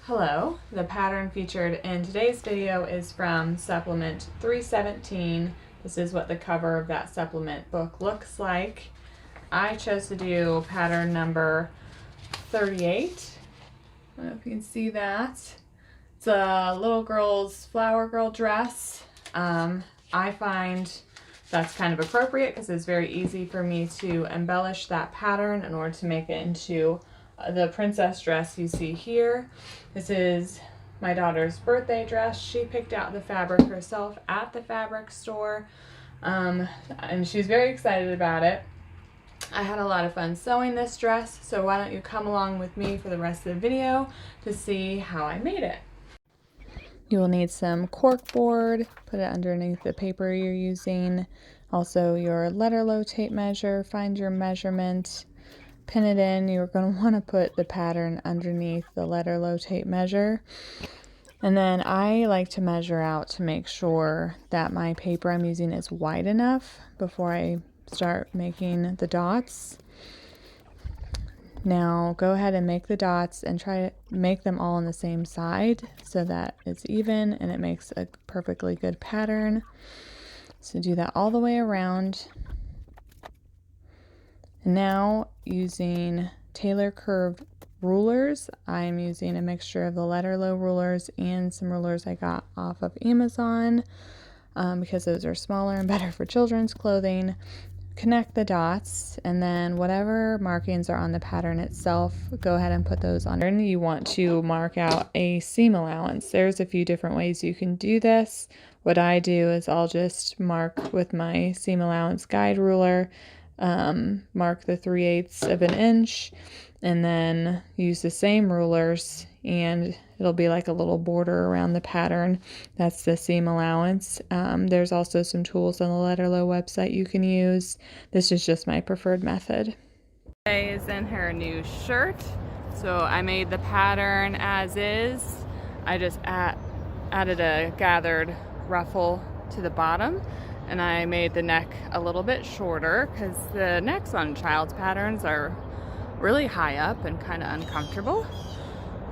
Hello, the pattern featured in today's video is from supplement 317. This is what the cover of that supplement book looks like. I chose to do pattern number 38. I don't know if you can see that. It's a little girl's flower girl dress. I find that's kind of appropriate because it's very easy for me to embellish that pattern in order to make it into the princess dress you see here. This is my daughter's birthday dress. She picked out the fabric herself at the fabric store, and she's very excited about it. I had a lot of fun sewing this dress, so why don't you come along with me for the rest of the video to see how I made it. You will need some cork board, put it underneath the paper you're using, also your Lutterloh tape measure, find your measurement, pin it in. You're going to want to put the pattern underneath the Lutterloh tape measure. And then I like to measure out to make sure that my paper I'm using is wide enough before I start making the dots. Now go ahead and make the dots and try to make them all on the same side so that it's even and it makes a perfectly good pattern. So do that all the way around. Now, using tailor curve rulers, I'm using a mixture of the Lutterloh rulers and some rulers I got off of Amazon because those are smaller and better for children's clothing. Connect the dots, and then whatever markings are on the pattern itself, go ahead and put those on. And you want to mark out a seam allowance. There's a few different ways you can do this. What I do is I'll just mark with my seam allowance guide ruler, mark the 3/8 of an inch, and then use the same rulers, and it'll be like a little border around the pattern. That's the seam allowance. There's also some tools on the Lutterloh website you can use. This is just my preferred method. Today is in her new shirt, so I made the pattern as is. I just added a gathered ruffle to the bottom, and I made the neck a little bit shorter because the necks on child's patterns are really high up and kind of uncomfortable.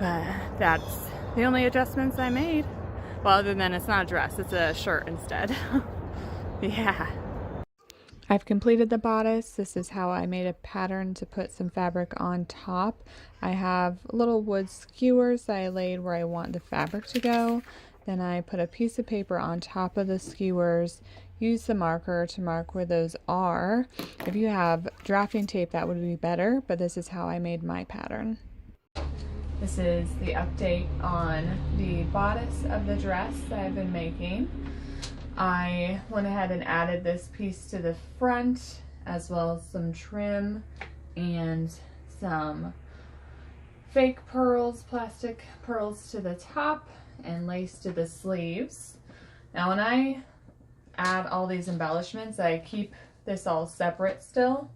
But that's the only adjustments I made. Well, other than it's not a dress, it's a shirt instead. Yeah. I've completed the bodice. This is how I made a pattern to put some fabric on top. I have little wood skewers that I laid where I want the fabric to go. Then I put a piece of paper on top of the skewers, use the marker to mark where those are. If you have drafting tape, that would be better, but this is how I made my pattern. This is the update on the bodice of the dress that I've been making. I went ahead and added this piece to the front, as well as some trim and some fake pearls, plastic pearls to the top, and lace to the sleeves. Now when I add all these embellishments, I keep this all separate still.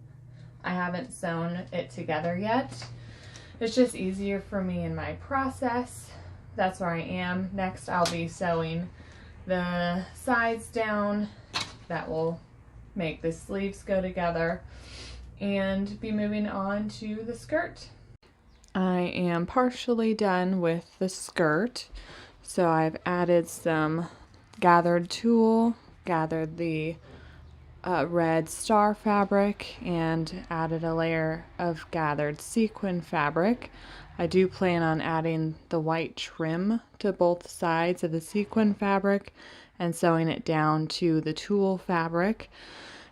I haven't sewn it together yet. It's just easier for me in my process. That's where I am. Next I'll be sewing the sides down. That will make the sleeves go together, and be moving on to the skirt. I am partially done with the skirt. So I've added some gathered tulle, gathered the red star fabric, and added a layer of gathered sequin fabric. I do plan on adding the white trim to both sides of the sequin fabric and sewing it down to the tulle fabric,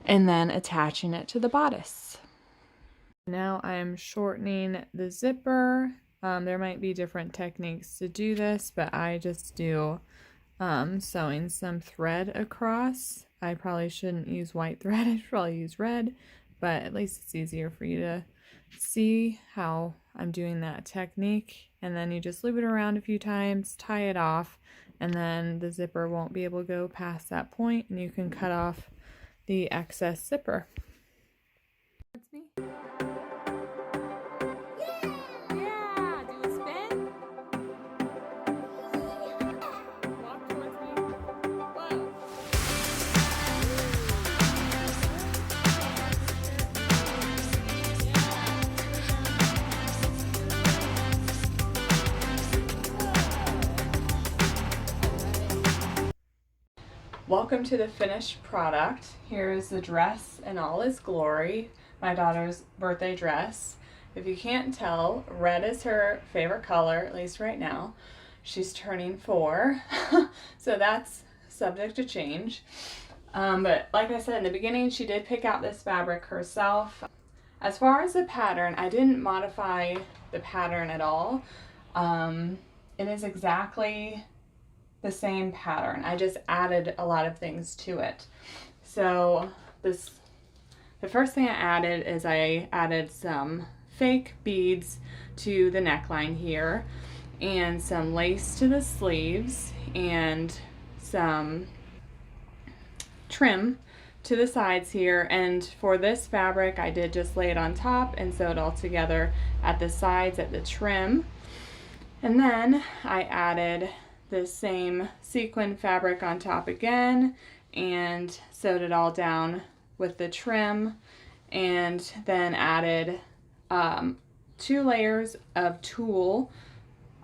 and then attaching it to the bodice. Now I'm shortening the zipper. There might be different techniques to do this, but I just do sewing some thread across. I probably shouldn't use white thread, I should probably use red, but at least it's easier for you to see how I'm doing that technique. And then you just loop it around a few times, tie it off, and then the zipper won't be able to go past that point, and you can cut off the excess zipper. That's me. Welcome to the finished product. Here is the dress in all its glory, my daughter's birthday dress. If you can't tell, red is her favorite color, at least right now. She's turning 4, so that's subject to change. But like I said in the beginning, she did pick out this fabric herself. As far as the pattern, I didn't modify the pattern at all. It is exactly the same pattern. I just added a lot of things to it. So the first thing I added is I added some fake beads to the neckline here and some lace to the sleeves and some trim to the sides here. And for this fabric, I did just lay it on top and sew it all together at the sides at the trim. And then I added the same sequin fabric on top again and sewed it all down with the trim, and then added 2 layers of tulle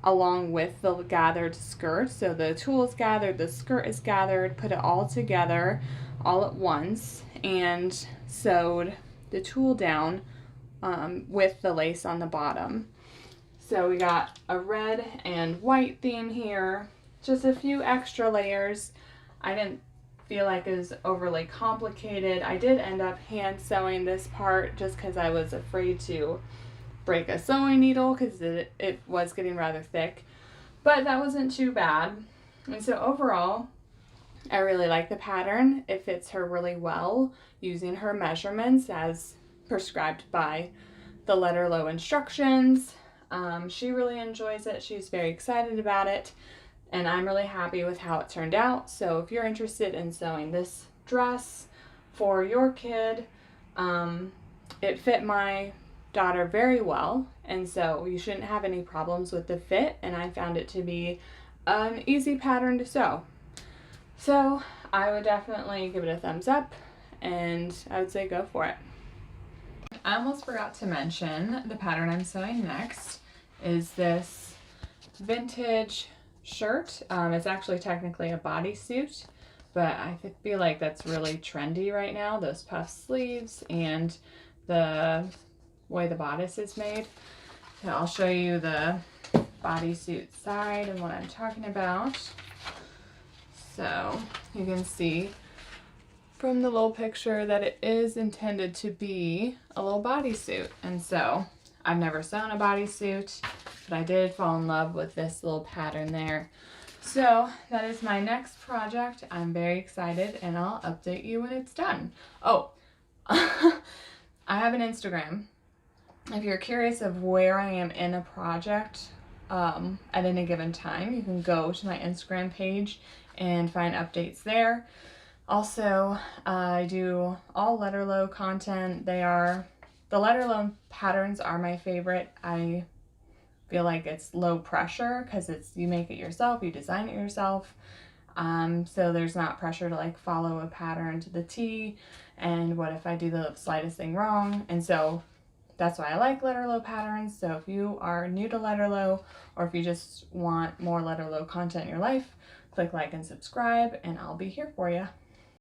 along with the gathered skirt. So the tulle is gathered, the skirt is gathered, put it all together all at once and sewed the tulle down with the lace on the bottom. So we got a red and white theme here, just a few extra layers. I didn't feel like it was overly complicated. I did end up hand sewing this part just because I was afraid to break a sewing needle because it was getting rather thick, but that wasn't too bad. And so overall, I really like the pattern. It fits her really well using her measurements as prescribed by the Lutterloh instructions. She really enjoys it. She's very excited about it, and I'm really happy with how it turned out. So if you're interested in sewing this dress for your kid, it fit my daughter very well, and so you shouldn't have any problems with the fit, and I found it to be an easy pattern to sew. So I would definitely give it a thumbs up, and I would say go for it. I almost forgot to mention the pattern I'm sewing next is this vintage shirt. It's actually technically a bodysuit, but I feel like that's really trendy right now, those puff sleeves and the way the bodice is made. So I'll show you the bodysuit side and what I'm talking about. So you can see from the little picture that it is intended to be a little bodysuit. And so I've never sewn a bodysuit, but I did fall in love with this little pattern there. So that is my next project. I'm very excited, and I'll update you when it's done. Oh, I have an Instagram. If you're curious of where I am in a project at any given time, you can go to my Instagram page and find updates there. Also, I do all Lutterloh content. The Lutterloh patterns are my favorite. I feel like it's low pressure because you make it yourself, you design it yourself. So there's not pressure to like follow a pattern to the T, and what if I do the slightest thing wrong? And so that's why I like Lutterloh patterns. So if you are new to Lutterloh, or if you just want more Lutterloh content in your life, click like and subscribe, and I'll be here for you.